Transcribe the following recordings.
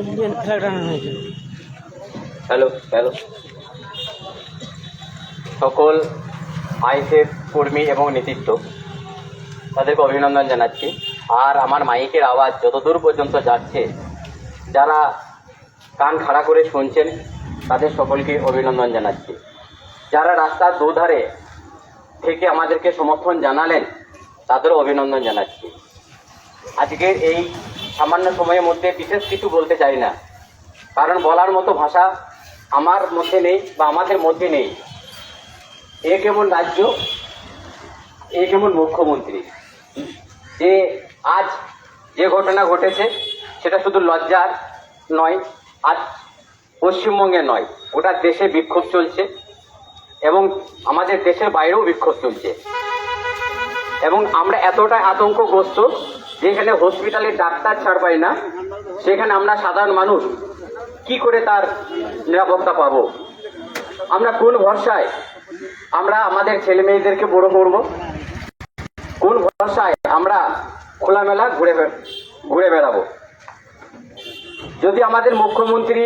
Flag টানানো হয়েছে। Hello hello সকল আইএসএফ কর্মী এবং নেতৃত্ব তাদেরকে অভিনন্দন জানাচ্ছি। আর আমার মাইকের আওয়াজ যতদূর পর্যন্ত যাচ্ছে, যারা কান খাড়া করে শুনছেন তাদের সকলকে অভিনন্দন জানাচ্ছি। যারা রাস্তার দুধারে থেকে আমাদেরকে সমর্থন জানালেন তাদেরও অভিনন্দন জানাচ্ছি। আজকের এই সামান্য সময়ের মধ্যে বিশেষ কিছু বলতে চাই না, কারণ বলার মতো ভাষা আমার মধ্যে নেই বা আমাদের মধ্যে নেই। এ কেমন রাজ্য, এ কেমন মুখ্যমন্ত্রী, যে আজ যে ঘটনা ঘটেছে সেটা শুধু লজ্জার নয়, আজ পশ্চিমবঙ্গে নয়, গোটা দেশে বিক্ষোভ চলছে এবং আমাদের দেশের বাইরেও বিক্ষোভ চলছে। এবং আমরা এতটাই আতঙ্কগ্রস্ত, যেখানে হসপিটালে ডাক্তার ছাড় পাই না, সেখানে আমরা সাধারণ মানুষ কি করে তার নিরাপত্তা পাবো? আমরা কোন ভরসায় আমরা আমাদের ছেলে মেয়েদেরকে বড় করব? কোন ভরসায় আমরা খোলামেলা ঘুরে বেড়াবো? যদি আমাদের মুখ্যমন্ত্রী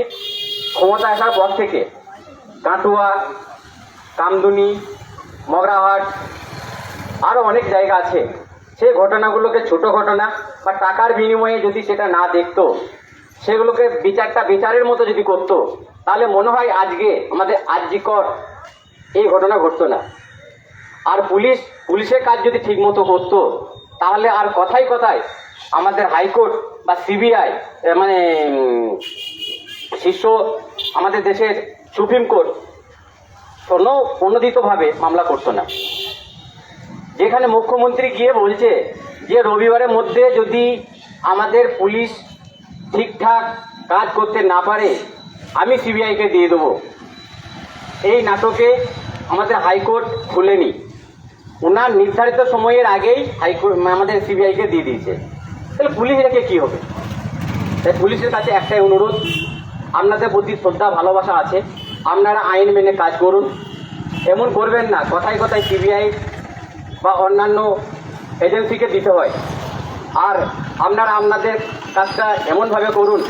ক্ষমতা আসার পর থেকে কাটুয়া, কামদুনি, মগরাহাট আরও অনেক জায়গা আছে, সেই ঘটনাগুলোকে ছোট ঘটনা বা টাকার বিনিময়ে যদি সেটা না দেখতো, সেগুলোকে বিচারের মতো যদি করতো, তাহলে মনে হয় আজকে আমাদের আরজিকর এই ঘটনা ঘটতো না। আর পুলিশের কাজ যদি ঠিক মতো করতো, তাহলে আর কথায় কথায় আমাদের হাইকোর্ট বা সিবিআই মানে শীর্ষ আমাদের দেশের সুপ্রিম কোর্ট কোনো প্রণোদিতভাবে মামলা করতো না। যেখানে মুখ্যমন্ত্রী গিয়ে বলছে যে রবিবারের মধ্যে যদি আমাদের পুলিশ ঠিকঠাক কাজ করতে না পারে, আমি সিবিআইকে দিয়ে দেবো। এই নাটকে আমাদের হাইকোর্ট খুলেনি, ওনার নির্ধারিত সময়ের আগেই হাইকোর্ট আমাদের সিবিআইকে দিয়ে দিয়েছে। তাহলে পুলিশ রেখে কী হবে? তাই পুলিশের কাছে একটাই অনুরোধ, আপনাদের প্রতি শ্রদ্ধা ভালোবাসা আছে, আপনারা আইন মেনে কাজ করুন। এমন করবেন না কথায় কথায় সিবিআই বা অন্যান্য এজেন্সিকে দিতে হয়। আর আপনারা আপনাদের কাজটা এমনভাবে করুন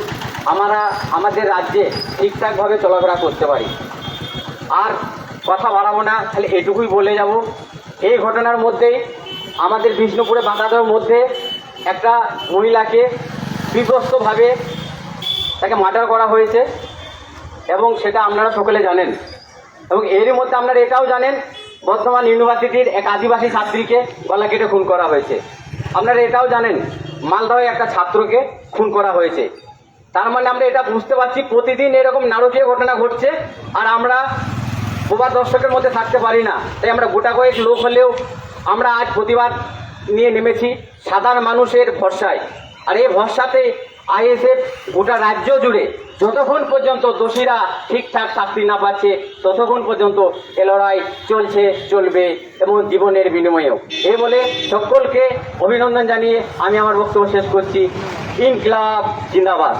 আমরা আমাদের রাজ্যে ঠিকঠাকভাবে চলাফেরা করতে পারি। আর কথা বাড়াবো না, তাহলে এটুকুই বলে যাব। এই ঘটনার মধ্যেই আমাদের বিষ্ণুপুরে বাঁধানোর মধ্যে একটা মহিলাকে বিধ্বস্তভাবে তাকে মার্ডার করা হয়েছে এবং সেটা আপনারা সকলে জানেন। এবং এরই মধ্যে আপনারা এটাও জানেন, বর্ধমান ইউনিভার্সিটির এক আদিবাসী ছাত্রীকে গলা কেটে খুন করা হয়েছে। আপনারা এটাও জানেন, মালদহে একটা ছাত্রকে খুন করা হয়েছে। তার মানে আমরা এটা বুঝতে পারছি প্রতিদিন এরকম নারকীয় ঘটনা ঘটছে, আর আমরা বোবা দর্শকের মধ্যে থাকতে পারি না। তাই আমরা গোটা কয়েক লোক হলেও আমরা আজ প্রতিবাদ নিয়ে নেমেছি সাধারণ মানুষের ভরসায়। আর এই ভরসাতে আইএসএফ গোটা রাজ্য জুড়ে যতক্ষণ পর্যন্ত দোষীরা ঠিকঠাক শাস্তি না পাচ্ছে, ততক্ষণ পর্যন্ত এ লড়াই চলছে, চলবে এবং জীবনের বিনিময়েও। এই বলে সকলকে অভিনন্দন জানিয়ে আমি আমার বক্তব্য শেষ করছি। ইনকিলাব জিন্দাবাদ।